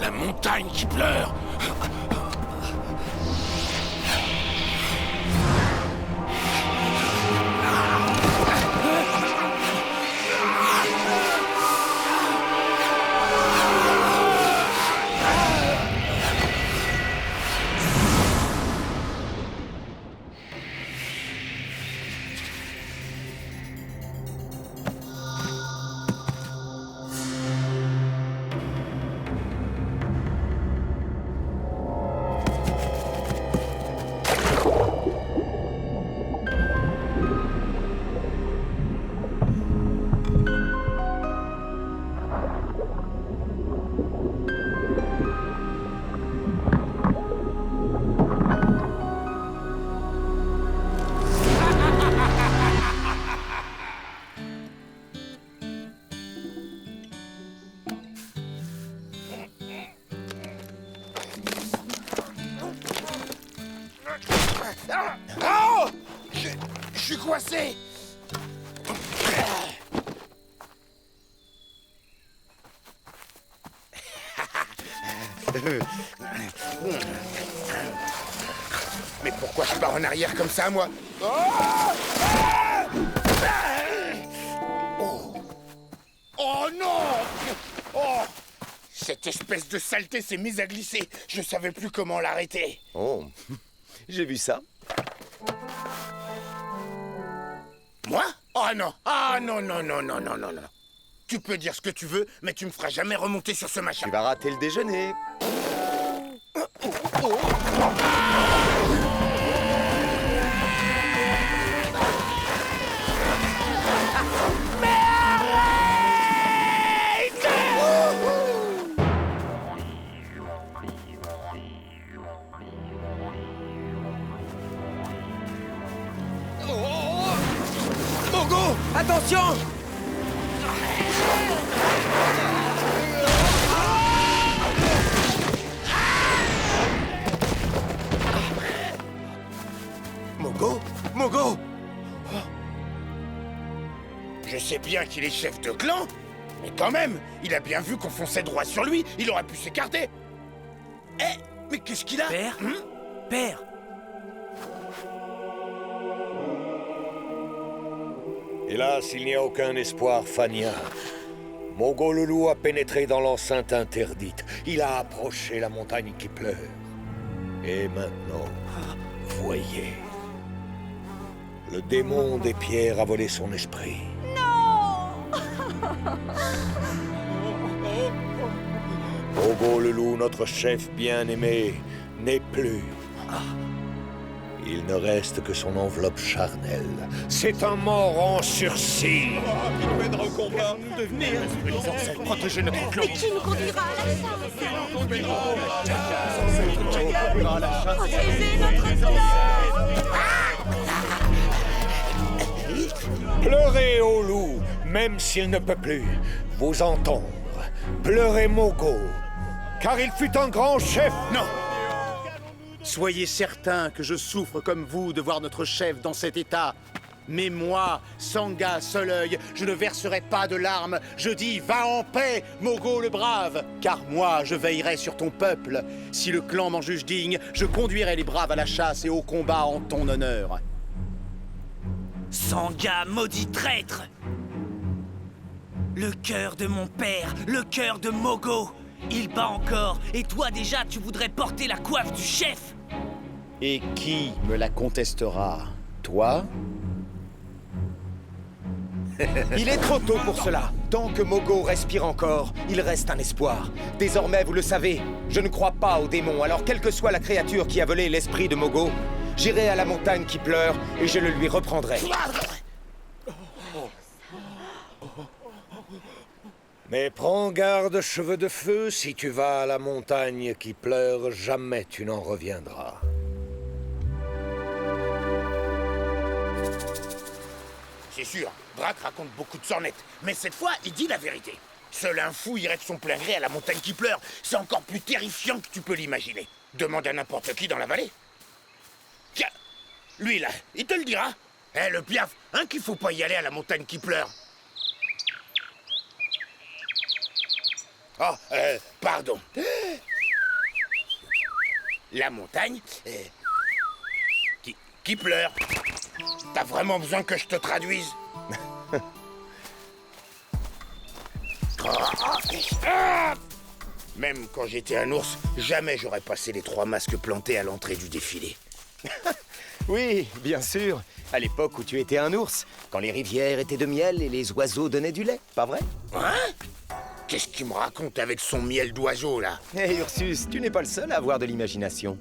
La montagne qui pleure. Oh! Je suis coincé. Mais pourquoi je pars en arrière comme ça, moi? Oh non! Oh! Cette espèce de saleté s'est mise à glisser. Je savais plus comment l'arrêter. Oh, j'ai vu ça. Moi? Oh non! Ah non, non, non, non, non, non, non. Tu peux dire ce que tu veux, mais tu me feras jamais remonter sur ce machin. Tu vas rater le déjeuner. Mogo, attention! Mogo? Mogo? Je sais bien qu'il est chef de clan, mais quand même, il a bien vu qu'on fonçait droit sur lui, il aurait pu s'écarter. Eh, mais qu'est-ce qu'il a? Père? Père! Hélas, il n'y a aucun espoir, Fania. Mogo le loup a pénétré dans l'enceinte interdite. Il a approché la montagne qui pleure. Et maintenant, voyez. Le démon des pierres a volé son esprit. Mogo le loup, notre chef bien-aimé, n'est plus. Il ne reste que son enveloppe charnelle. C'est un mort en sursis. Protéger notre clan. Mais qui nous conduira à la chasse? Protégez notre clan! Pleurez au loup, même s'il ne peut plus vous entendre. Pleurez Mogo, car il fut un grand chef. Non! Soyez certains que je souffre comme vous de voir notre chef dans cet état. Mais moi, Sangha Seul-Œil, je ne verserai pas de larmes. Je dis, va en paix, Mogo le brave. Car moi, je veillerai sur ton peuple. Si le clan m'en juge digne, je conduirai les braves à la chasse et au combat en ton honneur. Sangha, maudit traître! Le cœur de mon père, le cœur de Mogo, il bat encore, et toi déjà tu voudrais porter la coiffe du chef? Et qui me la contestera? Toi? Il est trop tôt pour cela. Tant que Mogo respire encore, il reste un espoir. Désormais, vous le savez, je ne crois pas aux démons, alors quelle que soit la créature qui a volé l'esprit de Mogo, j'irai à la montagne qui pleure et je le lui reprendrai. Mais prends garde, cheveux de feu, si tu vas à la montagne qui pleure, jamais tu n'en reviendras. C'est sûr, Drac raconte beaucoup de sornettes, mais cette fois, il dit la vérité. Seul un fou irait de son plein gré à la montagne qui pleure. C'est encore plus terrifiant que tu peux l'imaginer. Demande à n'importe qui dans la vallée. Tiens, lui là, il te le dira. Eh, le piaf, hein, qu'il faut pas y aller à la montagne qui pleure. Oh, pardon. La montagne qui pleure. T'as vraiment besoin que je te traduise? Même quand j'étais un ours, jamais j'aurais passé les 3 masques plantés à l'entrée du défilé. Oui, bien sûr. À l'époque où tu étais un ours, quand les rivières étaient de miel et les oiseaux donnaient du lait, pas vrai? Hein? Qu'est-ce qu'il me raconte avec son miel d'oiseau, là? Hé Ursus, tu n'es pas le seul à avoir de l'imagination.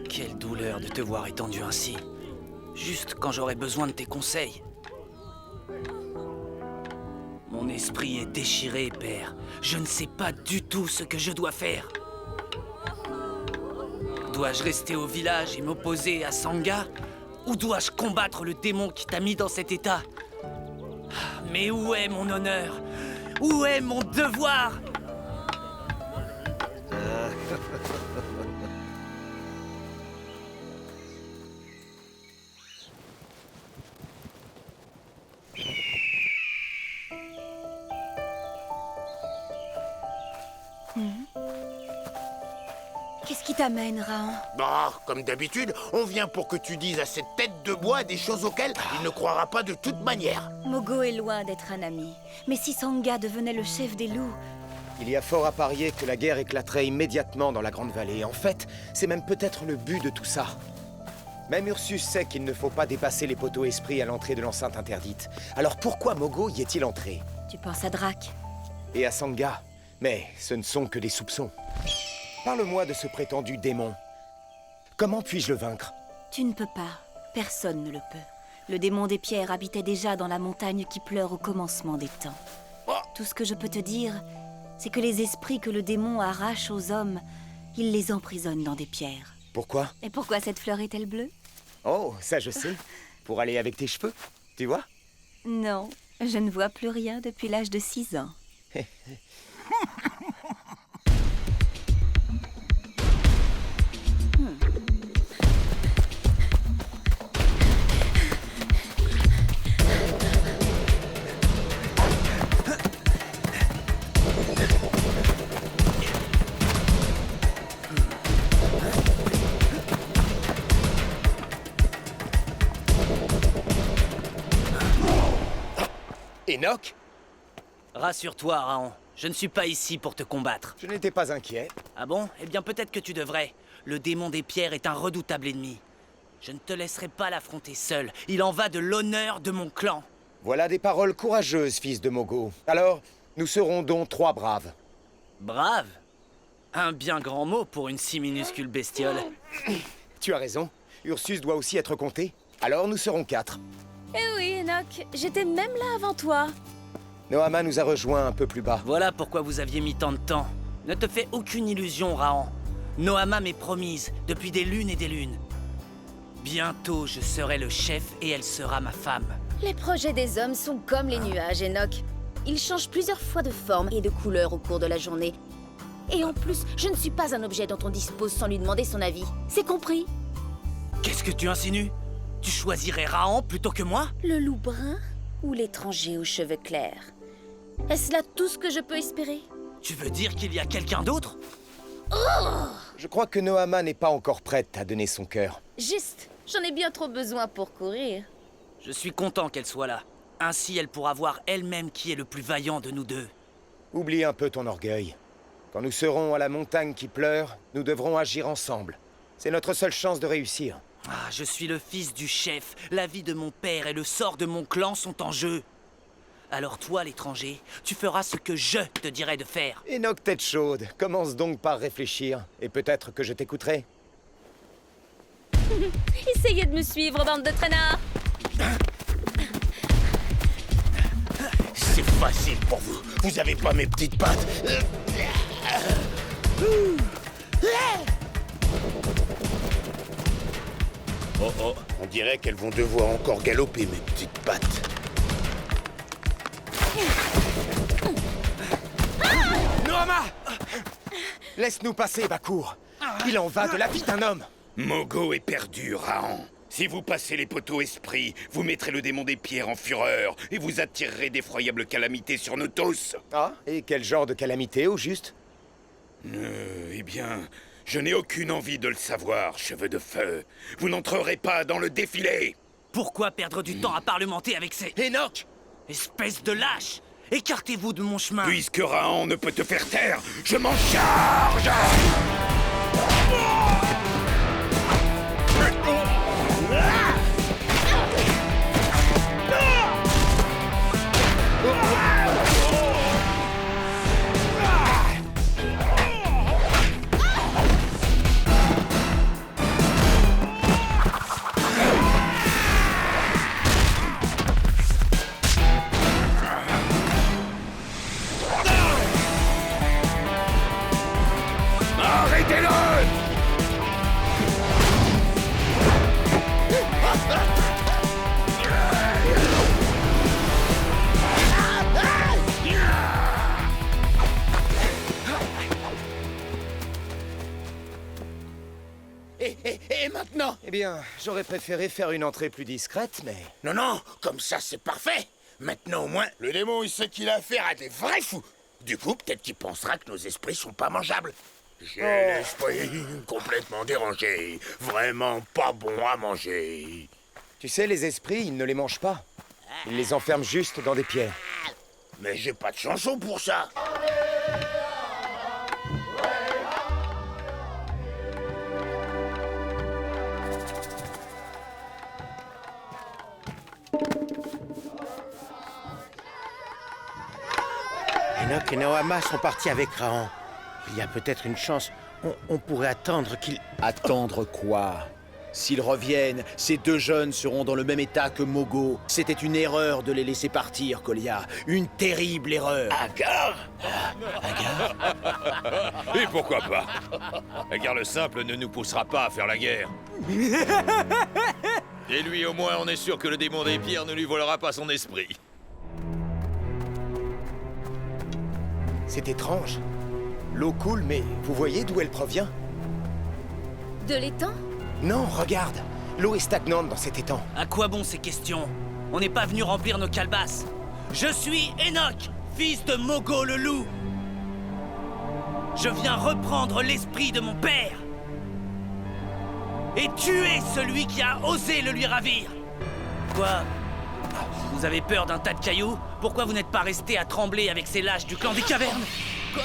Quelle douleur de te voir étendu ainsi. Juste quand j'aurais besoin de tes conseils. Mon esprit est déchiré, père. Je ne sais pas du tout ce que je dois faire. Dois-je rester au village et m'opposer à Sangha? Ou dois-je combattre le démon qui t'a mis dans cet état? Mais où est mon honneur? Où est mon devoir? Qu'est-ce qui t'amène, Rahan? Bah, comme d'habitude, on vient pour que tu dises à cette tête de bois des choses auxquelles il ne croira pas de toute manière. Mogo est loin d'être un ami. Mais si Sangha devenait le chef des loups... Il y a fort à parier que la guerre éclaterait immédiatement dans la Grande Vallée. En fait, c'est même peut-être le but de tout ça. Même Ursus sait qu'il ne faut pas dépasser les poteaux esprits à l'entrée de l'enceinte interdite. Alors pourquoi Mogo y est-il entré? Tu penses à Drac? Et à Sangha? Mais ce ne sont que des soupçons. Parle-moi de ce prétendu démon. Comment puis-je le vaincre? Tu ne peux pas. Personne ne le peut. Le démon des pierres habitait déjà dans la montagne qui pleure au commencement des temps. Tout ce que je peux te dire, c'est que les esprits que le démon arrache aux hommes, il les emprisonne dans des pierres. Pourquoi? Et pourquoi cette fleur est-elle bleue? Oh, ça je sais. Pour aller avec tes cheveux, tu vois? Non, je ne vois plus rien depuis l'âge de 6 ans. Enoch? Rassure-toi, Rahan. Je ne suis pas ici pour te combattre. Je n'étais pas inquiet. Ah bon? Eh bien peut-être que tu devrais. Le démon des pierres est un redoutable ennemi. Je ne te laisserai pas l'affronter seul. Il en va de l'honneur de mon clan. Voilà des paroles courageuses, fils de Mogo. Alors, nous serons donc 3 braves. Brave? Un bien grand mot pour une si minuscule bestiole. Tu as raison. Ursus doit aussi être compté. Alors nous serons 4. Eh oui, Enoch, j'étais même là avant toi. Noama nous a rejoints un peu plus bas. Voilà pourquoi vous aviez mis tant de temps. Ne te fais aucune illusion, Rahan. Noama m'est promise depuis des lunes et des lunes. Bientôt, je serai le chef et elle sera ma femme. Les projets des hommes sont comme les nuages, Enoch. Ils changent plusieurs fois de forme et de couleur au cours de la journée. Et en plus, je ne suis pas un objet dont on dispose sans lui demander son avis. C'est compris? Qu'est-ce que tu insinues? Tu choisirais Rahan plutôt que moi? Le loup brun ou l'étranger aux cheveux clairs? Est-ce là tout ce que je peux espérer? Tu veux dire qu'il y a quelqu'un d'autre? Je crois que Noama n'est pas encore prête à donner son cœur. Juste, j'en ai bien trop besoin pour courir. Je suis content qu'elle soit là. Ainsi, elle pourra voir elle-même qui est le plus vaillant de nous deux. Oublie un peu ton orgueil. Quand nous serons à la montagne qui pleure, nous devrons agir ensemble. C'est notre seule chance de réussir. Ah, je suis le fils du chef. La vie de mon père et le sort de mon clan sont en jeu. Alors toi, l'étranger, tu feras ce que je te dirai de faire. Enoch tête chaude, commence donc par réfléchir, et peut-être que je t'écouterai. Essayez de me suivre, bande de traînards! C'est facile pour vous. Vous avez pas mes petites pattes. Oh oh, on dirait qu'elles vont devoir encore galoper, mes petites pattes. Noama! Laisse-nous passer, Bakour. Il en va de la vie d'un homme. Mogo est perdu, Rahan. Si vous passez les poteaux esprits, vous mettrez le démon des pierres en fureur et vous attirerez d'effroyables calamités sur nous tous. Ah, et quel genre de calamité, au juste? Eh bien, je n'ai aucune envie de le savoir, cheveux de feu. Vous n'entrerez pas dans le défilé. Pourquoi perdre du temps à parlementer avec ces... Enoch! espèces de lâches? Écartez-vous de mon chemin. Puisque Rahan ne peut te faire taire, je m'en charge. Arrêtez-le! Et maintenant? Eh bien, j'aurais préféré faire une entrée plus discrète, mais... Non, non, comme ça c'est parfait. Maintenant au moins, le démon il sait qu'il a affaire à des vrais fous. Du coup, peut-être qu'il pensera que nos esprits sont pas mangeables. J'ai l'esprit complètement dérangé. Vraiment pas bon à manger. Tu sais, les esprits, ils ne les mangent pas. Ils les enferment juste dans des pierres. Mais j'ai pas de chanson pour ça. Enoch et Naoama sont partis avec Rahan. Il y a peut-être une chance. On pourrait attendre qu'ils... Attendre quoi? S'ils reviennent, ces deux jeunes seront dans le même état que Mogo. C'était une erreur de les laisser partir, Kolia. Une terrible erreur. Agar? Et pourquoi pas? Agar le simple ne nous poussera pas à faire la guerre. Et lui, au moins, on est sûr que le démon des pierres ne lui volera pas son esprit. C'est étrange. L'eau coule, mais vous voyez d'où elle provient? De l'étang? Non, regarde. L'eau est stagnante dans cet étang. À quoi bon ces questions? On n'est pas venu remplir nos calebasses. Je suis Enoch, fils de Mogo le loup. Je viens reprendre l'esprit de mon père. Et tuer celui qui a osé le lui ravir. Quoi? Vous avez peur d'un tas de cailloux? Pourquoi vous n'êtes pas resté à trembler avec ces lâches du clan des cavernes? Quoi?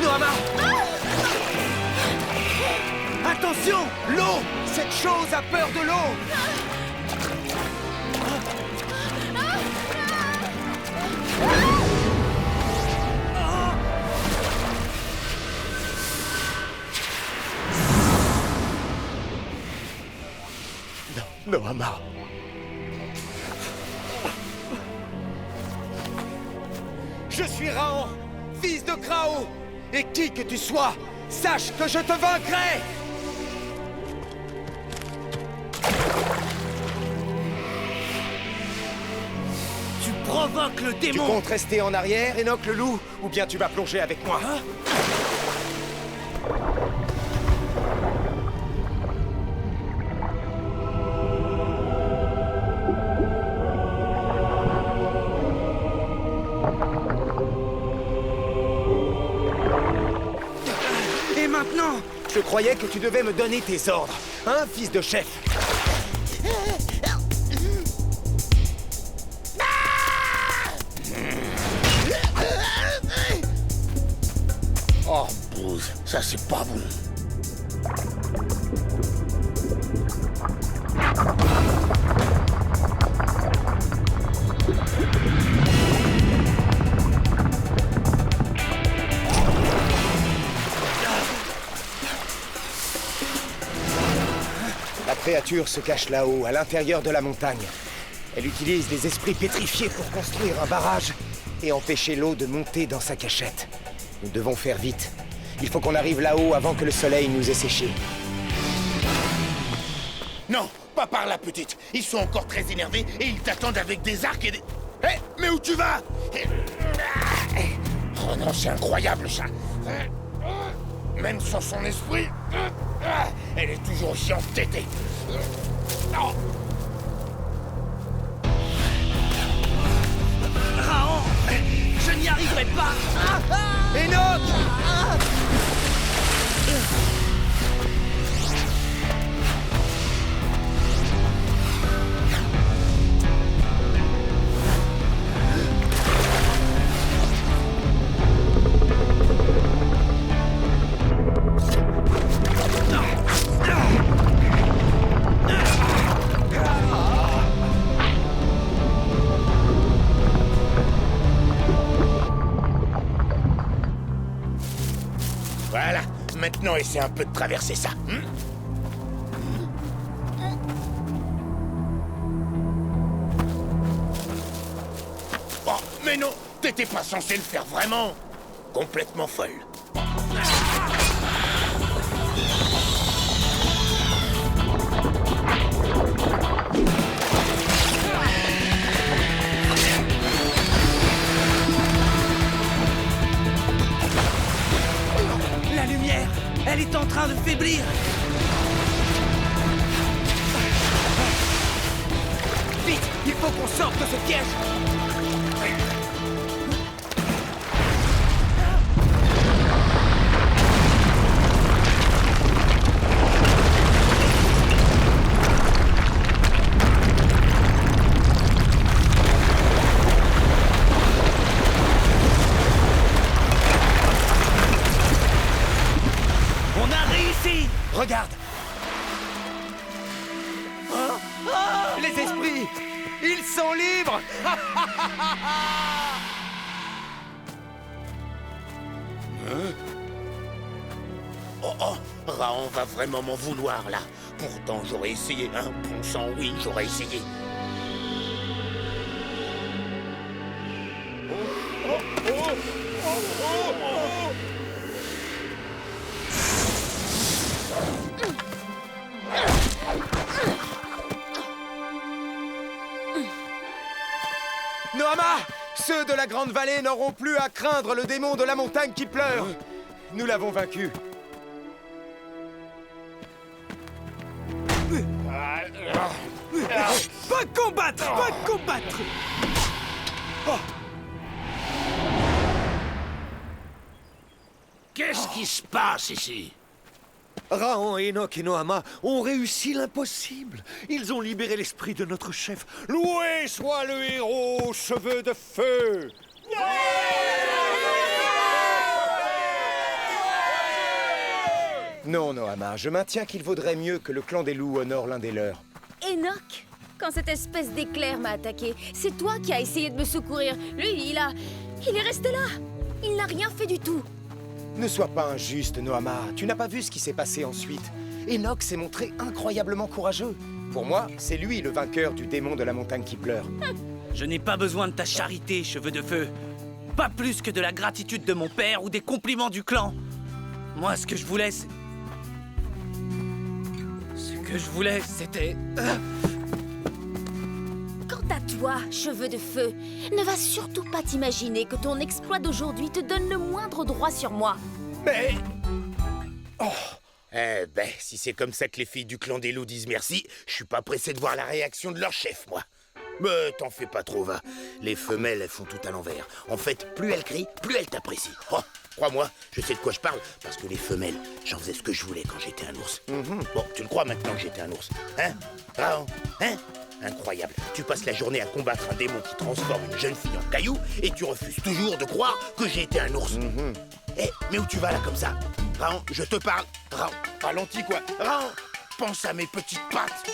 Noama! Attention! L'eau! Cette chose a peur de l'eau! Non, Noama. Je suis Rahan, fils de Krao. Et qui que tu sois, sache que je te vaincrai! Tu provoques le Tu démon! comptes rester en arrière, Enoch le loup, ou bien tu vas plonger avec moi? Et maintenant? Je croyais que tu devais me donner tes ordres, hein, fils de chef? Oh, bouse, ça c'est pas bon. La créature se cache là-haut, à l'intérieur de la montagne. Elle utilise des esprits pétrifiés pour construire un barrage et empêcher l'eau de monter dans sa cachette. Nous devons faire vite. Il faut qu'on arrive là-haut avant que le soleil nous ait séchés. Non, pas par là, petite. Ils sont encore très énervés et ils t'attendent avec des arcs et des... Hé, mais où tu vas? Oh non, c'est incroyable, ça. Même sans son esprit, elle est toujours aussi entêtée. Oh. Raon, je n'y arriverai pas. Enoch! Voilà, maintenant essaie un peu de traverser ça. Oh, mais non, t'étais pas censé le faire vraiment. Complètement folle. La lumière, elle est en train de faiblir. Vite, il faut qu'on sorte de ce piège. On a réussi. Regarde! Les esprits! Ils sont libres! Oh oh, Raon va vraiment m'en vouloir là. Pourtant j'aurais essayé, hein. Bon sang, oui, j'aurais essayé. Noama! Ceux de la Grande Vallée n'auront plus à craindre le démon de la montagne qui pleure! Nous l'avons vaincu. Pas combattre, pas combattre. Qu'est-ce qui se passe ici? Raon, Enoch et Noama ont réussi l'impossible. Ils ont libéré l'esprit de notre chef. Loué soit le héros aux cheveux de feu! Non, Noama, je maintiens qu'il vaudrait mieux que le clan des loups honore l'un des leurs. Enoch, quand cette espèce d'éclair m'a attaqué, c'est toi qui as essayé de me secourir. Lui, il est resté là. Il n'a rien fait du tout. Ne sois pas injuste, Noama. Tu n'as pas vu ce qui s'est passé ensuite. Enoch s'est montré incroyablement courageux. Pour moi, c'est lui le vainqueur du démon de la montagne qui pleure. Je n'ai pas besoin de ta charité, cheveux de feu. Pas plus que de la gratitude de mon père ou des compliments du clan. Moi, ce que je voulais, c'était... Quant à toi, cheveux de feu, ne va surtout pas t'imaginer que ton exploit d'aujourd'hui te donne le moindre droit sur moi. Mais... Eh ben, si c'est comme ça que les filles du clan des loups disent merci, je suis pas pressé de voir la réaction de leur chef, moi. Mais t'en fais pas trop, va. Les femelles, elles font tout à l'envers. En fait, plus elles crient, plus elles t'apprécient. Oh, crois-moi, je sais de quoi je parle, parce que les femelles, j'en faisais ce que je voulais quand j'étais un ours. Bon, tu le crois maintenant que j'étais un ours, hein? Raon, hein? Incroyable. Tu passes la journée à combattre un démon qui transforme une jeune fille en caillou, et tu refuses toujours de croire que j'ai été un ours. Eh, mais où tu vas là comme ça? Raon, je te parle. Raon, ralentis quoi. Raon, pense à mes petites pattes.